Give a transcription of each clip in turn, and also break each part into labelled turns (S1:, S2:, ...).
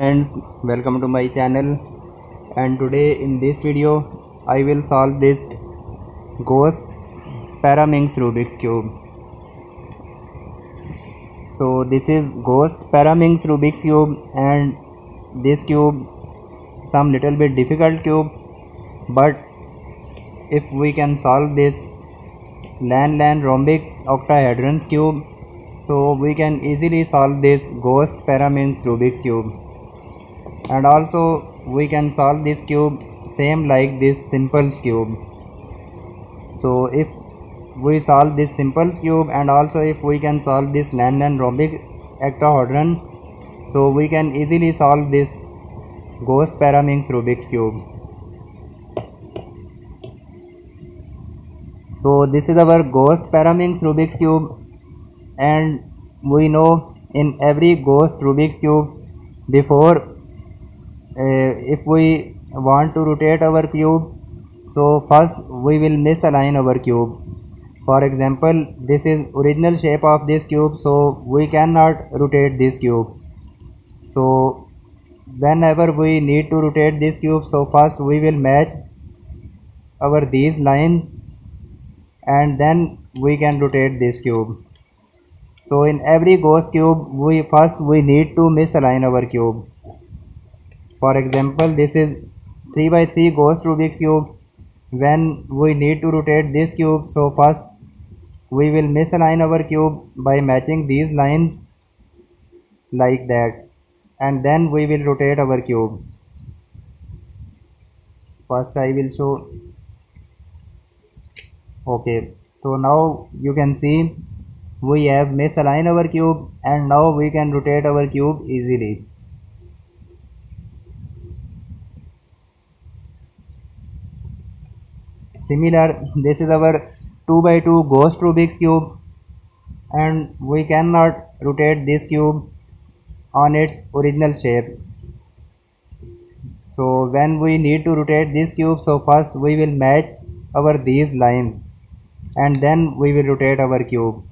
S1: Friends, welcome to my channel, and today in this video I will solve this ghost Paraminx Rubik's Cube. So this is ghost Paraminx Rubik's Cube, and this cube some little bit difficult cube, but if we can solve this LAN rhombic octahedron cube, so we can easily solve this ghost Paraminx Rubik's Cube. And also we can solve this cube same like this simple cube. So if we solve this simple cube, and also if we can solve this LAN rhombic octahedron, so we can easily solve this ghost Paraminx Rubik's Cube. So this is our ghost Paraminx Rubik's Cube, and we know in every ghost Rubik's Cube, before if we want to rotate our cube, so first we will misalign our cube. For example, this is original shape of this cube, so we cannot rotate this cube. So whenever we need to rotate this cube, so first we will match our these lines, and then we can rotate this cube. So in every ghost cube, we need to misalign our cube. For example, this is 3x3 ghost Rubik's Cube. When we need to rotate this cube, so first we will misalign our cube by matching these lines like that, and then we will rotate our cube. First I will show. Okay, so now you can see we have misaligned our cube, and now we can rotate our cube easily. Similar, this is our 2x2 ghost Rubik's Cube, and we cannot rotate this cube on its original shape. So when we need to rotate this cube, so first we will match our these lines, and then we will rotate our cube.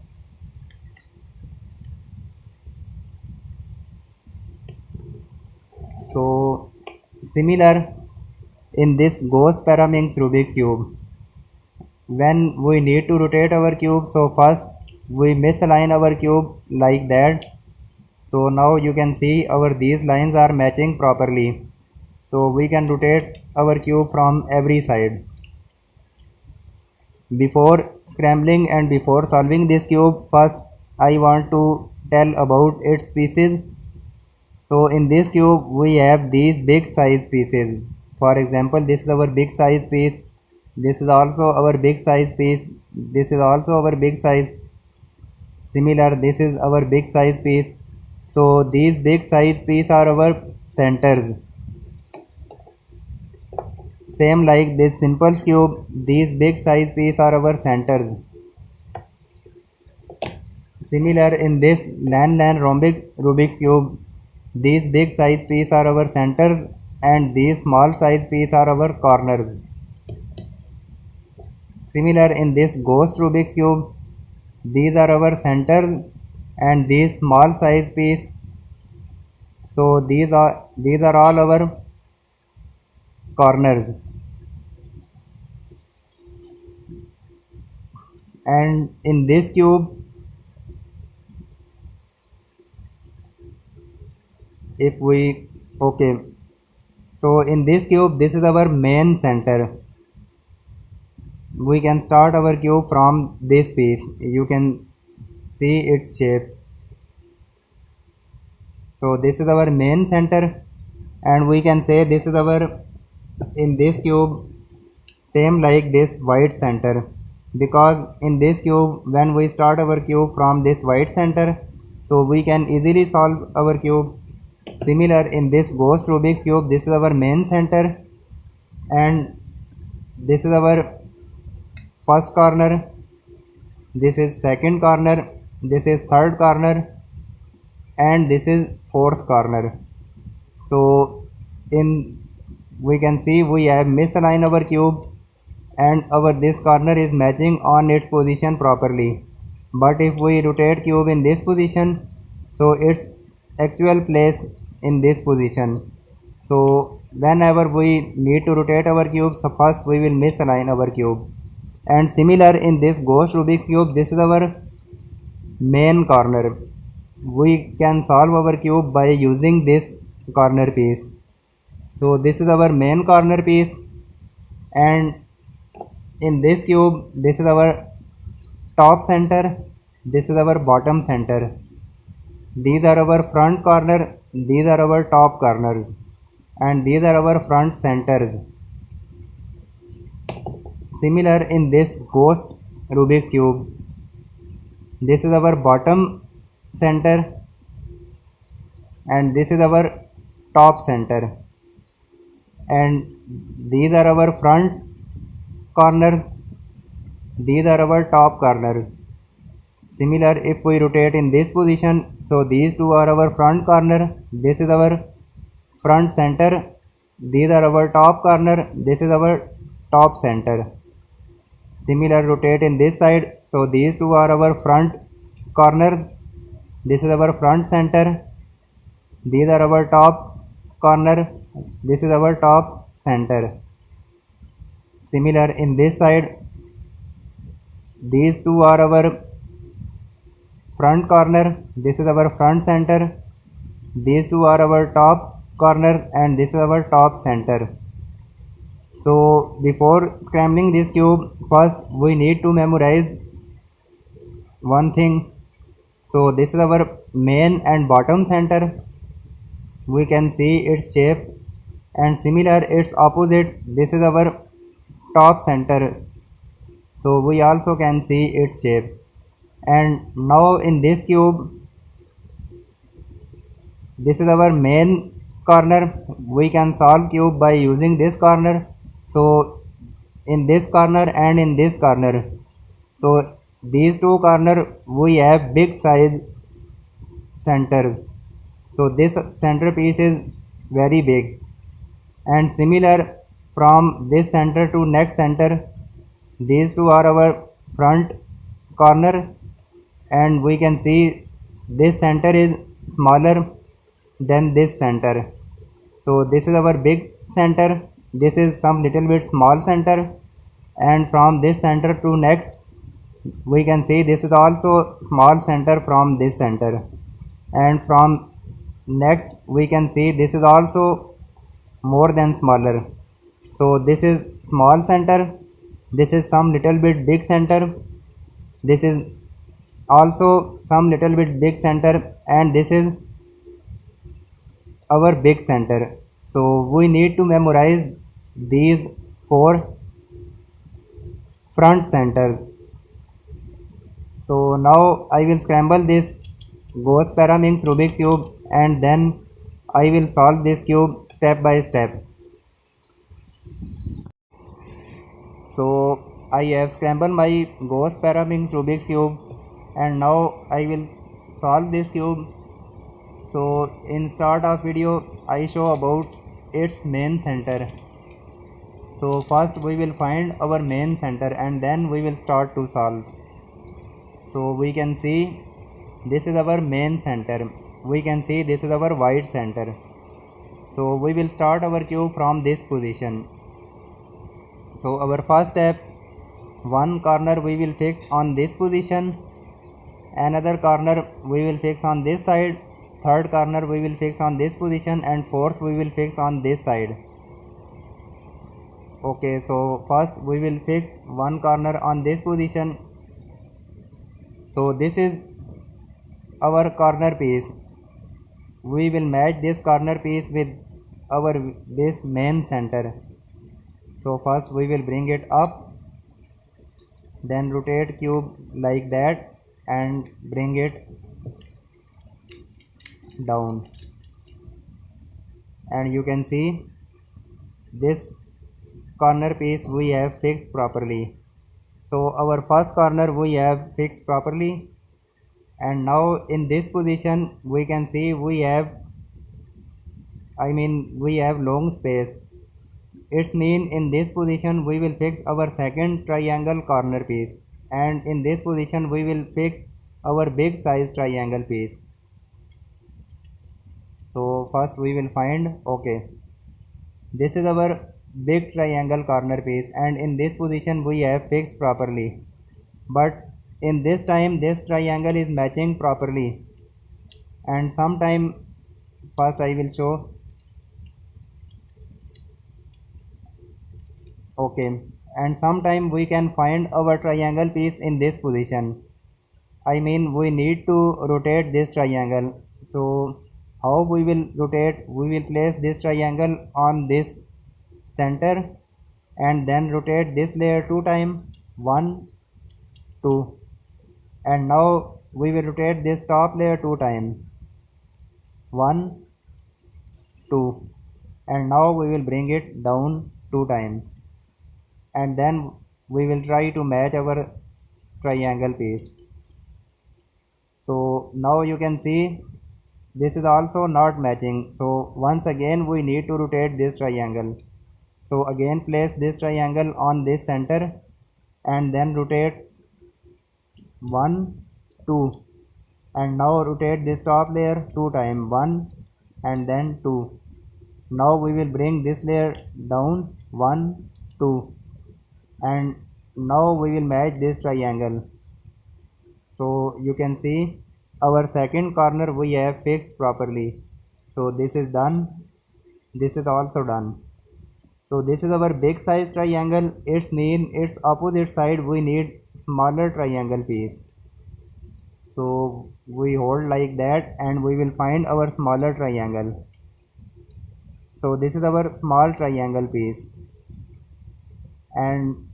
S1: So similar in this ghost Paraminx Rubik's Cube, when we need to rotate our cube, so first we misalign our cube like that. So now you can see our these lines are matching properly, so we can rotate our cube from every side. Before scrambling and before solving this cube, first I want to tell about its pieces. So in this cube we have these big size pieces. For example, this is our big size piece, this is also our big size piece, this is also our big size. Similar, this is our big size piece. So these big size pieces are our centers. Same like this simple cube, these big size pieces are our centers. Similar in this LAN rhombic Rubik's Cube, these big size pieces are our centers, and these small size pieces are our corners. Similar in this ghost Rubik's Cube, these are our centers and these small size piece. So these are all our corners. And in this cube, so in this cube, this is our main center. We can start our cube from this piece. You can see its shape. So this is our main center, and we can say this is our, in this cube, same like this white center, because in this cube when we start our cube from this white center, so we can easily solve our cube. Similar in this ghost Rubik's Cube, this is our main center, and this is our first corner, this is second corner, this is third corner, and this is fourth corner. So we can see we have misaligned our cube, and our this corner is matching on its position properly. But if we rotate cube in this position, so its actual place in this position. So whenever we need to rotate our cube, so first we will misalign our cube. And similar in this ghost Rubik's cube, this is our main corner. We can solve our cube by using this corner piece. So this is our main corner piece, and in this cube, this is our top center, this is our bottom center. These are our front corner, these are our top corners, and these are our front centers. Similar in this ghost Rubik's cube, this is our bottom center and this is our top center, and these are our front corners, these are our top corners. Similar, if we rotate in this position, so these two are our front corner, this is our front center, these are our top corner, this is our top center. Similar, rotate in this side, so these two are our front corners, this is our front center, these are our top corner, this is our top center. Similar in this side, these two are our front corner, this is our front center, these two are our top corners and this is our top center. So before scrambling this cube, first we need to memorize one thing. So this is our main and bottom center, we can see its shape, and similar its opposite, this is our top center, so we also can see its shape. And now in this cube, this is our main corner, we can solve cube by using this corner. So in this corner and in this corner, so these two corner we have big size centers, so this centerpiece is very big. And similar, from this center to next center, these two are our front corner, and we can see this center is smaller than this center, so this is our big center, this is some little bit small center, and from this center to next we can see this is also small center from this center, and from next we can see this is also more than smaller, so this is small center, this is some little bit big center, this is also some little bit big center, and this is our big center. So we need to memorize these four front centers. So now I will scramble this Ghost Paraminx Rubik's cube and then I will solve this cube step by step. So I have scrambled my Ghost Paraminx Rubik's cube and now I will solve this cube. So in start of video I show about its main center. So first we will find our main center and then we will start to solve. So we can see this is our main center, we can see this is our white center. So we will start our cube from this position. So our first step, one corner we will fix on this position, another corner we will fix on this side, third corner we will fix on this position, and fourth we will fix on this side. Okay, so first we will fix one corner on this position. So this is our corner piece. We will match this corner piece with this main center. So first we will bring it up, then rotate cube like that and bring it down, and you can see this corner piece we have fixed properly. So our first corner we have fixed properly, and now in this position we can see we have long space. It's mean in this position we will fix our second triangle corner piece, and in this position we will fix our big size triangle piece. So first we will find, okay, this is our big triangle corner piece, and in this position we have fixed properly, but in this time this triangle is matching properly, and sometime first I will show, okay, and sometime we can find our triangle piece in this position. I mean we need to rotate this triangle. So how we will rotate? We will place this triangle on this center and then rotate this layer 2 times, 1 2, and now we will rotate this top layer 2 times, 1 2, and now we will bring it down 2 times, and then we will try to match our triangle piece. So now you can see this is also not matching, so once again we need to rotate this triangle. So again place this triangle on this center and then rotate 1 2, and now rotate this top layer 2 times, 1 and then 2. Now we will bring this layer down 1 2, and now we will match this triangle. So you can see our second corner we have fixed properly. So this is done, this is also done. So this is our big size triangle. Its mean its opposite side we need smaller triangle piece. So we hold like that and we will find our smaller triangle. So this is our small triangle piece, and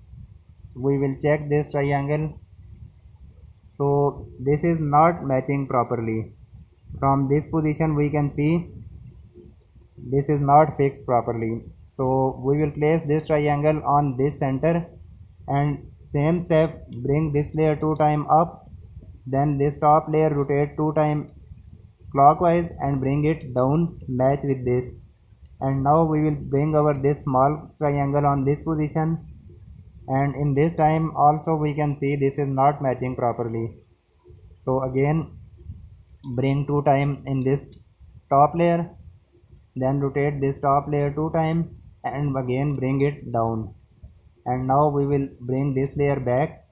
S1: we will check this triangle. So this is not matching properly. From this position we can see this is not fixed properly. So we will place this triangle on this center, and same step, bring this layer 2 times up, then this top layer rotate 2 times clockwise and bring it down, match with this, and now we will bring our this small triangle on this position, and in this time also we can see this is not matching properly. So again bring 2 times in this top layer, then rotate this top layer 2 times and again bring it down, and now we will bring this layer back.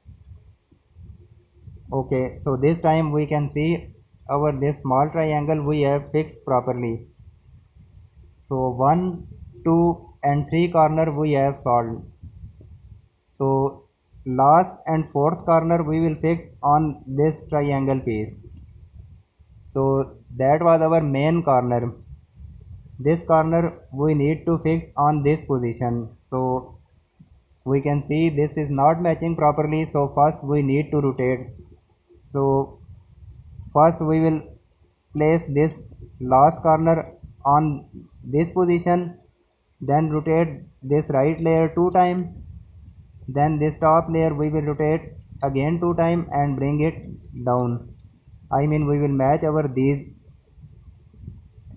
S1: Okay, so this time we can see our this small triangle we have fixed properly. So 1 2 and 3 corner we have solved. So last and fourth corner we will fix on this triangle piece. So that was our main corner. This corner we need to fix on this position. So we can see this is not matching properly, so first we need to rotate. So first we will place this last corner on this position, then rotate this right layer 2 times, then this top layer we will rotate again 2 times and bring it down. I mean we will match our these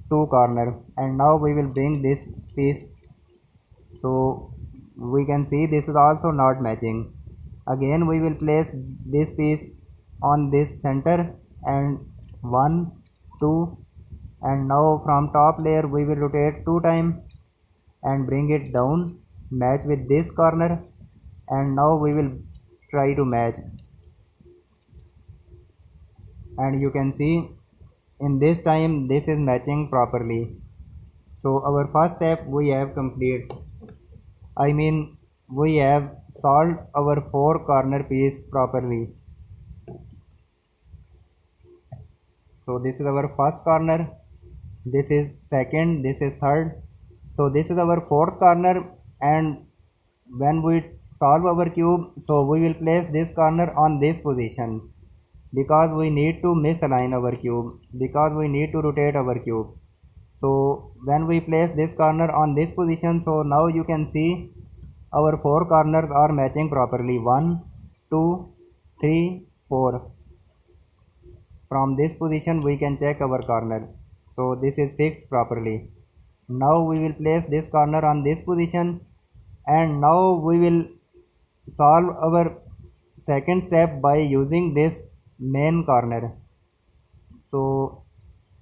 S1: 2 corner, and now we will bring this piece. So we can see this is also not matching. Again we will place this piece on this center and 1 2, and now from top layer we will rotate 2 times and bring it down, match with this corner, and now we will try to match, and you can see in this time this is matching properly. So our first step we have complete. I mean we have solved our 4 corner piece properly. So this is our first corner, this is second, this is third, so this is our fourth corner, and when we solve our cube, so we will place this corner on this position because we need to misalign our cube, because we need to rotate our cube. So when we place this corner on this position, so now you can see our 4 corners are matching properly, 1 2 3 4. From this position we can check our corner. So this is fixed properly. Now we will place this corner on this position, and now we will solve our second step by using this main corner. So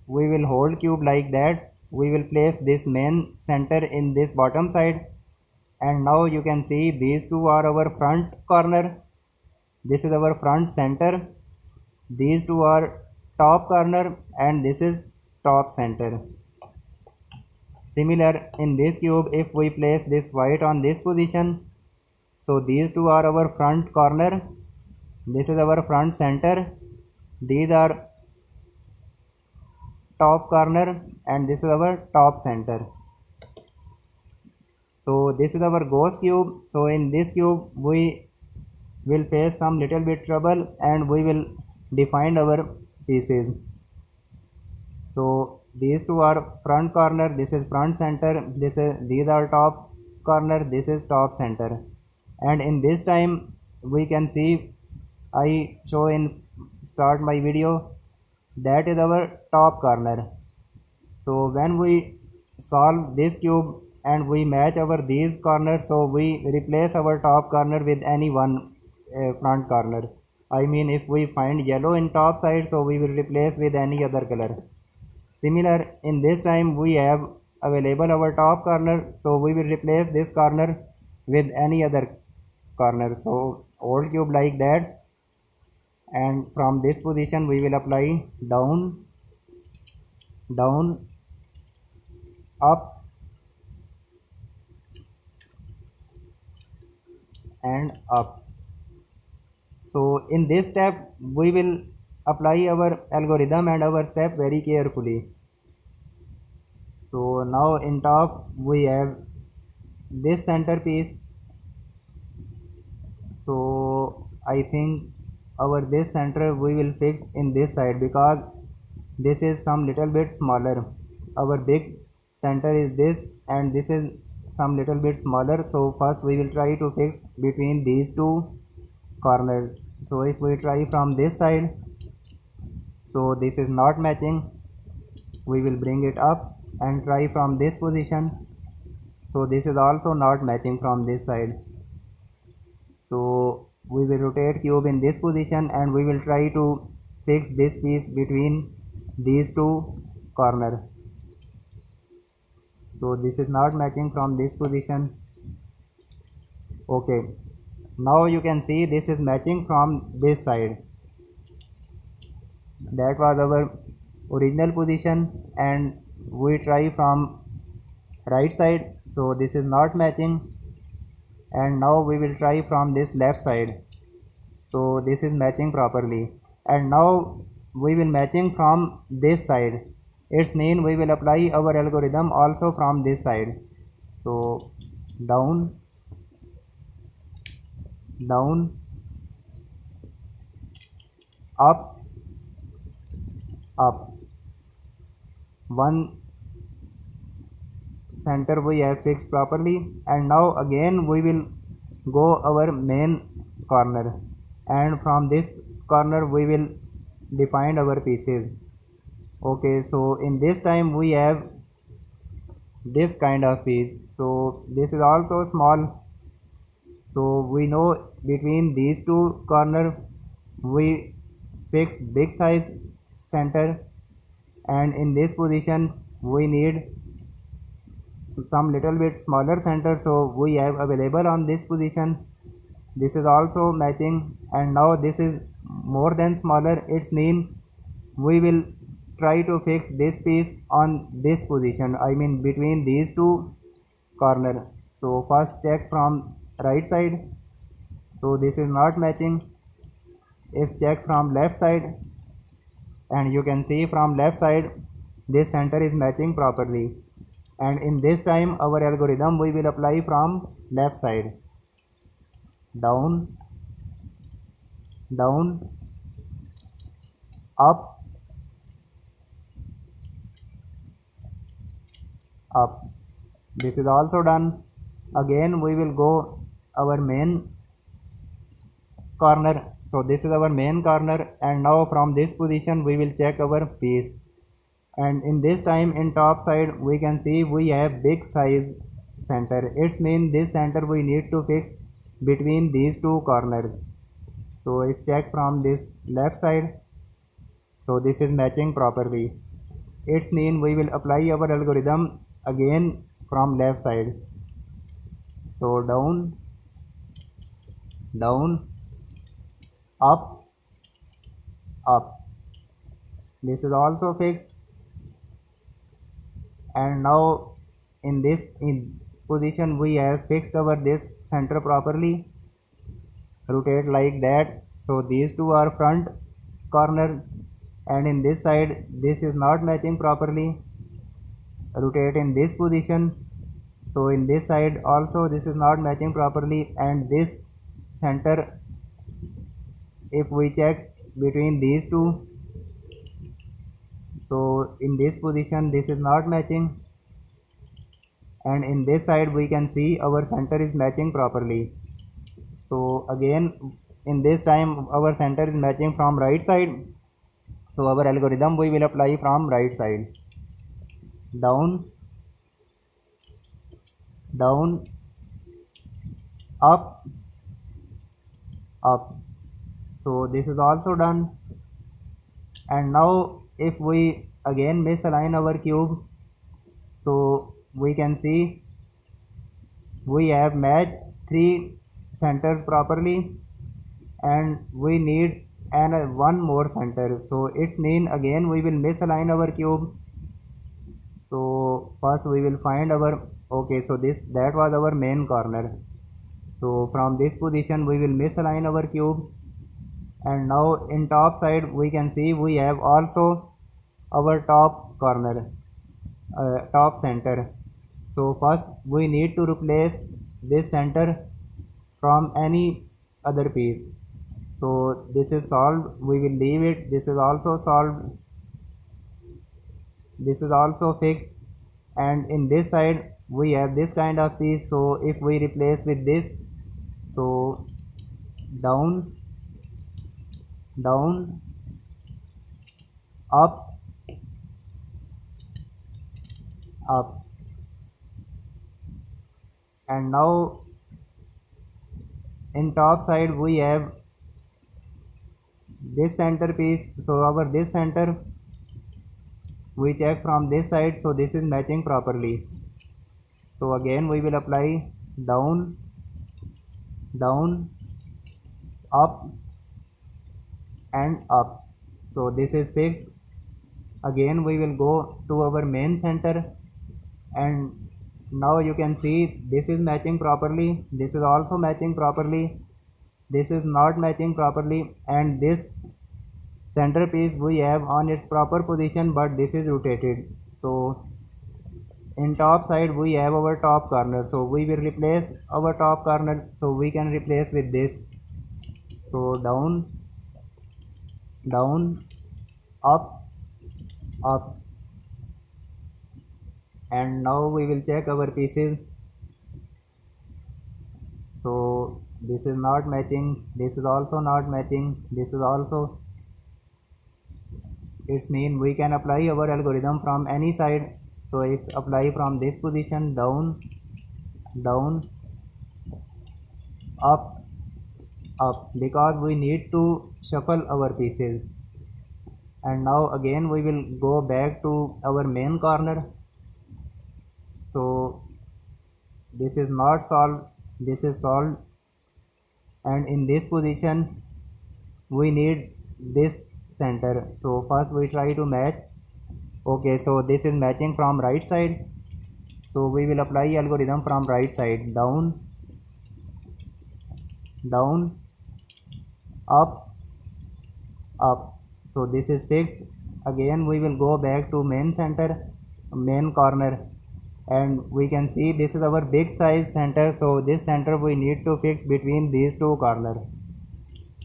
S1: we will hold cube like that we will place this main center in this bottom side, and now you can see these two are our front corner. This is our front center. These two are top corner, and this is top center. Similar in this cube, if we place this white on this position, so these two are our front corner, this is our front center, these are top corner, and this is our top center. So this is our ghost cube. So in this cube we will face some little bit trouble, and we will define our pieces. So these two are front corner, this is front center, these are top corner, this is top center. And in this time we can see, I show in start my video, that is our top corner. So when we solve this cube and we match our these corners, so we replace our top corner with any one front corner. I mean, if we find yellow in top side, so we will replace with any other color. Similar, in this time we have available our top corner, so we will replace this corner with any other corner. So old cube like that, and from this position we will apply down, down, up, and up. So in this step we will apply our algorithm and our step very carefully. So now in top we have this centerpiece. So I think our this center we will fix in this side, because this is some little bit smaller. Our big center is this, and this is some little bit smaller. So first we will try to fix between these two corners. So if we try from this side, so this is not matching, we will bring it up and try from this position. So this is also not matching from this side. So we will rotate cube in this position, and we will try to fix this piece between these two corners. So this is not matching from this position. Okay, now you can see this is matching from this side. That was our original position, and we try from right side, so this is not matching. And now we will try from this left side, so this is matching properly. And now we will matching from this side. It means we will apply our algorithm also from this side. So down, down, up, up. One center we have fixed properly, and now again we will go our main corner, and from this corner we will define our pieces. Okay, so in this time we have this kind of piece. So this is also small. So we know between these two corners we fix big size center, and in this position we need some little bit smaller center, so we have available on this position. This is also matching, and now this is more than smaller. It means we will try to fix this piece on this position, I mean between these two corners. So first check from right side, so this is not matching. If check from left side, and you can see from left side this center is matching properly. And in this time our algorithm we will apply from left side. Down, down, up, up. This is also done. Again we will go our main corner. So this is our main corner, and now from this position we will check our piece. And in this time in top side we can see we have big size center. It means this center we need to fix between these two corners. So if check from this left side, so this is matching properly. It's mean we will apply our algorithm again from left side. So down, down, up, up. This is also fixed, and now in this position we have fixed our this center properly. Rotate like that. So these two are front corner, and in this side this is not matching properly. Rotate in this position. So in this side also this is not matching properly, and this center, if we check between these two, so in this position this is not matching, and in this side we can see our center is matching properly. So again in this time our center is matching from right side, so our algorithm we will apply from right side. Down, down, up, up. So this is also done, and now if we again misalign our cube, so we can see we have matched three centers properly, and we need one more center. So it's mean again we will misalign our cube. So first we will find our, okay, so that was our main corner. So from this position we will misalign our cube, and now in top side we can see we have also our top corner, top center. So first we need to replace this center from any other piece. So this is solved, we will leave it. This is also solved, this is also fixed, and in this side we have this kind of piece. So if we replace with this, so down, down, up, up, and now in top side we have this center piece. So our this center we check from this side, so this is matching properly. So again we will apply down, down, up, and up. So this is fixed. Again we will go to our main center, and now you can see this is matching properly, this is also matching properly, this is not matching properly, and this center piece we have on its proper position, but this is rotated. So in top side we have our top corner, so we will replace our top corner, so we can replace with this. So down, down, up, up, and now we will check our pieces. So this is not matching, this is also not matching, this is also, it's mean we can apply our algorithm from any side. So if apply from this position, down, down, up, up, because we need to shuffle our pieces. And now again we will go back to our main corner. So this is not solved, this is solved, and in this position we need this center. So first we try to match. Okay, so this is matching from right side, so we will apply algorithm from right side. Down, down, up, up. So this is fixed. Again we will go back to main center, main corner, and we can see this is our big size center. So this center we need to fix between these two corners.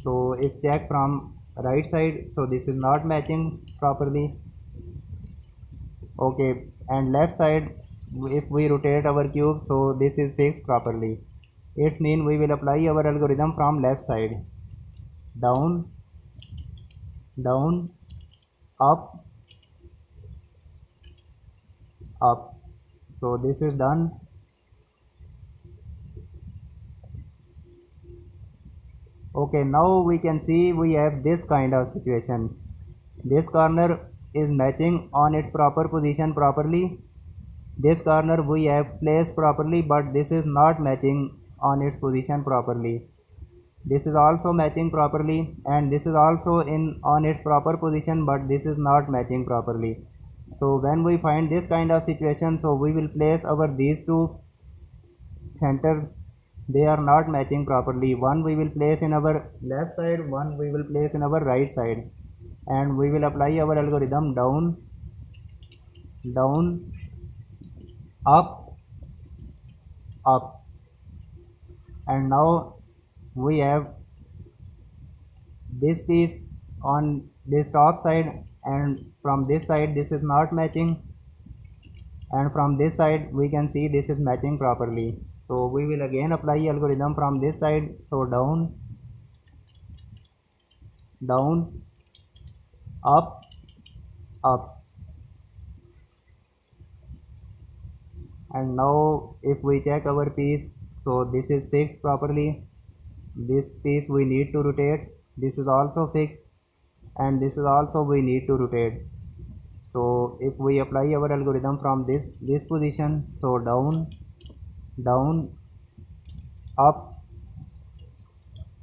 S1: So if check from right side, so this is not matching properly. Okay, and left side if we rotate our cube, so this is fixed properly. It's mean we will apply our algorithm from left side. Down, down, up, up. So this is done. Okay, now we can see we have this kind of situation. This corner is matching on its proper position properly. This corner we have placed properly, but this is not matching on its position properly. This is also matching properly, and this is also in on its proper position, but this is not matching properly. So when we find this kind of situation, so we will place our these two centers, they are not matching properly. One we will place in our left side, one we will place in our right side, and we will apply our algorithm down, down, up, up. And now we have this piece on this top side, and from this side this is not matching, and from this side we can see this is matching properly. So we will again apply algorithm from this side. So down, down, up, up. And now if we check our piece, so this is fixed properly. This piece we need to rotate, this is also fixed, and this is also we need to rotate. So if we apply our algorithm from this position, so down, down, up,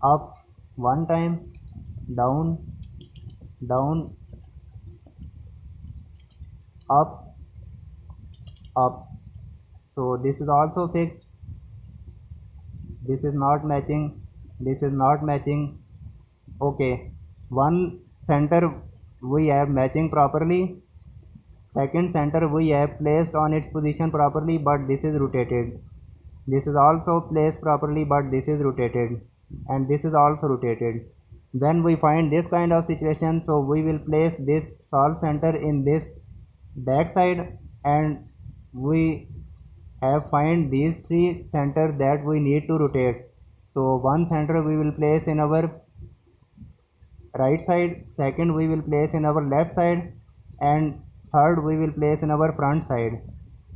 S1: up, one time, down, down, up, up. So this is also fixed, this is not matching, this is not matching. Okay, one center we have matching properly, second center we have placed on its position properly, but this is rotated. This is also placed properly, but this is rotated, and this is also rotated. When we find this kind of situation, so we will place this solve center in this back side, and we have find these three centers that we need to rotate. So one center we will place in our right side, second we will place in our left side, and third we will place in our front side.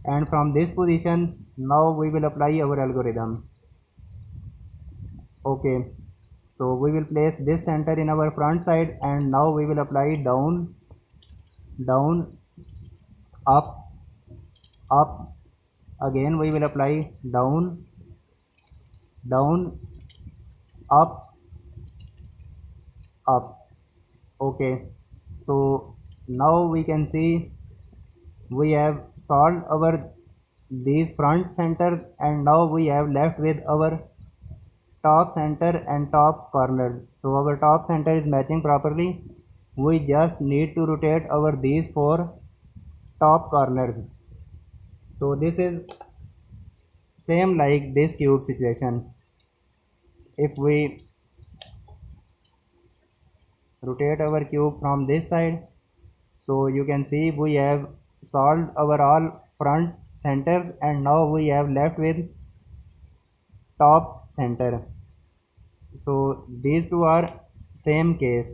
S1: And from this position now we will apply our algorithm. Okay, so we will place this center in our front side, and now we will apply down, down, up, up. Again we will apply down, down, up, up. Okay, so now we can see we have solved our these front centers, and now we have left with our top center and top corner. So our top center is matching properly. We just need to rotate our these four top corners. So this is same like this cube situation. If we rotate our cube from this side, so you can see we have solved our all front centers, and now we have left with top center. So these two are same case.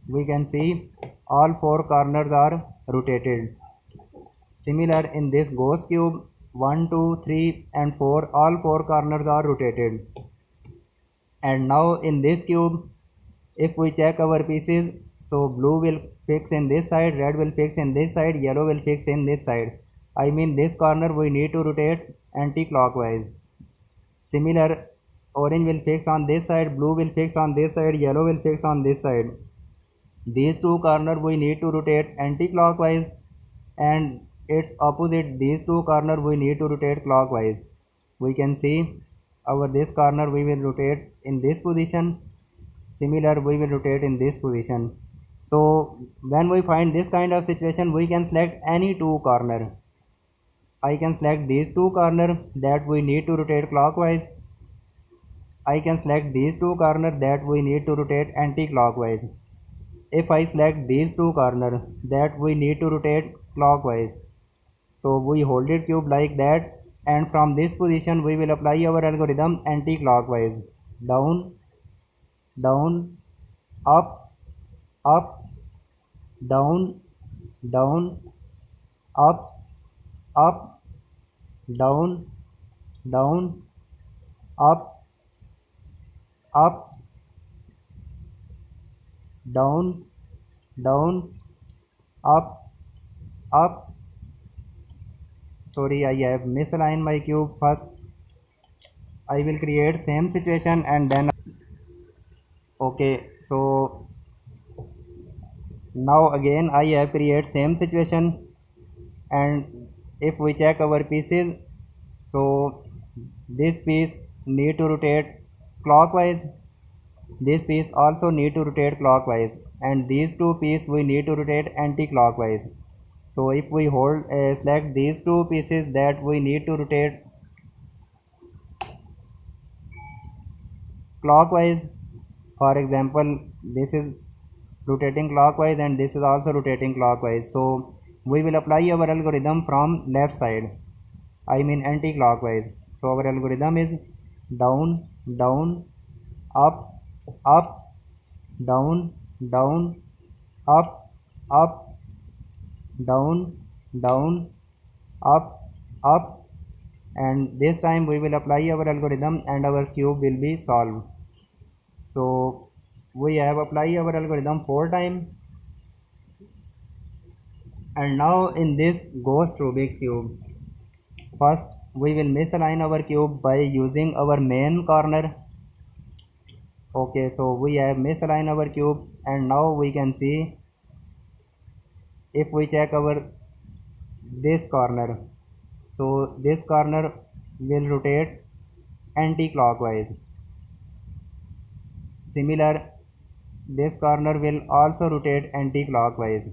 S1: We can see all four corners are rotated. Similar in this ghost cube, 1, 2, 3 and 4, all four corners are rotated. And now in this cube, if we check our pieces, so blue will fix in this side, red will fix in this side, yellow will fix in this side. I mean this corner we need to rotate anti-clockwise. Similar, orange will fix on this side, blue will fix on this side, yellow will fix on this side. These two corners we need to rotate anti-clockwise, and its opposite, these two corners we need to rotate clockwise. We can see our this corner we will rotate in this position, similar we will rotate in this position. So when we find this kind of situation, we can select any two corner. I can select these two corners that we need to rotate clockwise. I can select these two corners that we need to rotate anti-clockwise. If I select these two corners that we need to rotate clockwise, so we hold it cube like that, and from this position we will apply our algorithm anti-clockwise. Down, down, up, up, down, down, up, up, down, down, up, up, down, down, up, up. Sorry, I have misaligned my cube. First I will create same situation and then okay. So now again I have create same situation, and if we check our pieces, so this piece need to rotate clockwise, this piece also need to rotate clockwise, and these two pieces we need to rotate anti-clockwise. So if we hold select these two pieces that we need to rotate clockwise, for example this is rotating clockwise and this is also rotating clockwise, so we will apply our algorithm from left side, I mean anti-clockwise. So our algorithm is down, down, up, up, down, down, up, up, down, down, up, up, and this time we will apply our algorithm and our cube will be solved. So we have applied our algorithm 4 times, and now in this ghost Rubik's cube, first we will misalign our cube by using our main corner. Okay, so we have misaligned our cube, and now we can see if we check our this corner, so this corner will rotate anti-clockwise. Similar, this corner will also rotate anti-clockwise.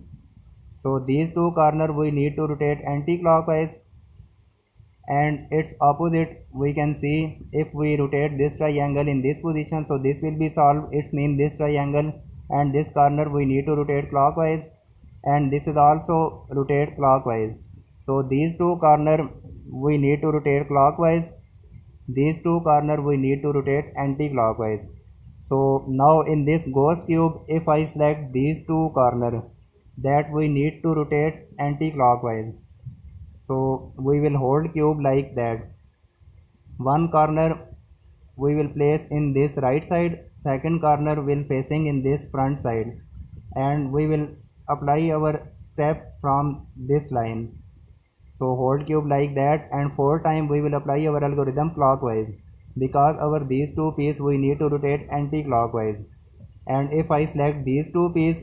S1: So these two corners we need to rotate anti-clockwise, and its opposite we can see if we rotate this triangle in this position, so this will be solved. It means this triangle and this corner we need to rotate clockwise, and this is also rotate clockwise. So these two corners we need to rotate clockwise, these two corners we need to rotate anti-clockwise. So now in this ghost cube, if I select these two corners that we need to rotate anti-clockwise, so we will hold cube like that. One corner we will place in this right side, second corner will facing in this front side, and we will apply our step from this line. So hold cube like that, and 4 times we will apply our algorithm clockwise, because our these two pieces we need to rotate anti-clockwise. And if I select these two pieces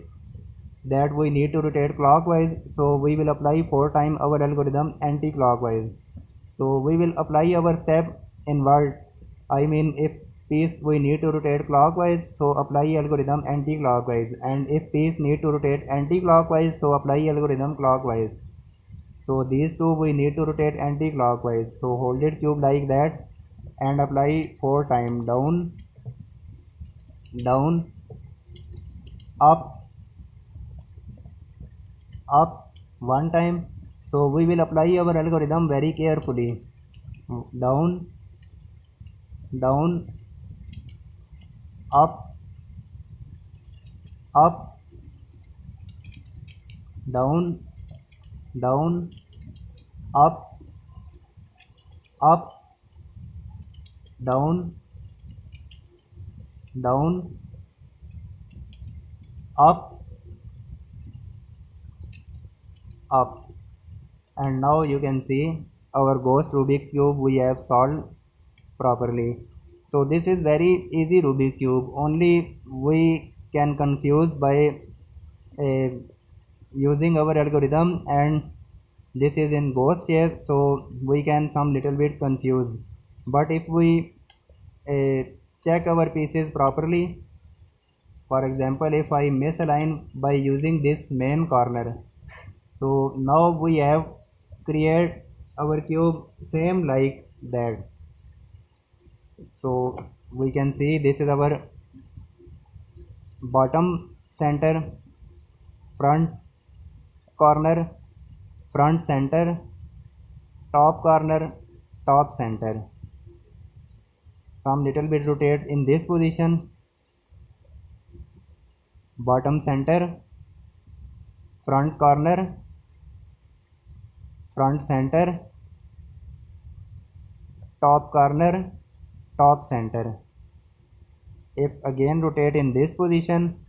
S1: that we need to rotate clockwise, so we will apply 4 times our algorithm anti-clockwise. So we will apply our step inward, I mean if piece we need to rotate clockwise, so apply algorithm anti-clockwise, and if piece need to rotate anti-clockwise, so apply algorithm clockwise. So these two we need to rotate anti-clockwise. So hold it cube like that and apply 4 times down, down, up, up 1 time. So we will apply our algorithm very carefully. Down, down, up, up, down, down, up, up, down, down, up, up. And now you can see our ghost Rubik's cube we have solved properly. So this is very easy Rubik's cube, only we can confuse by using our algorithm, and this is in ghost shape, so we can some little bit confused. But if we check our pieces properly, for example if I misalign by using this main corner, so now we have create our cube same like that. So we can see this is our bottom center, front corner, front center, top corner, top center. Some little bit rotate in this position, bottom center, front corner, front center, top corner, top center. If again rotate in this position,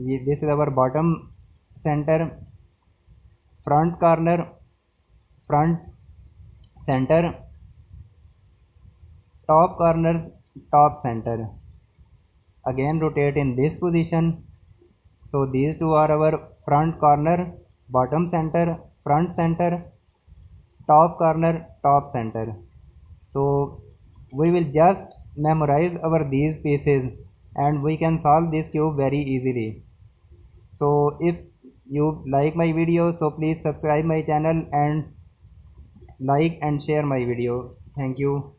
S1: this is our bottom center, front corner, front center, top corner, top center. Again rotate in this position. So these two are our front corner, bottom center, front center, top corner, top center. So we will just memorize our these pieces and we can solve this cube very easily. So if you like my video, so please subscribe my channel and like and share my video. Thank you.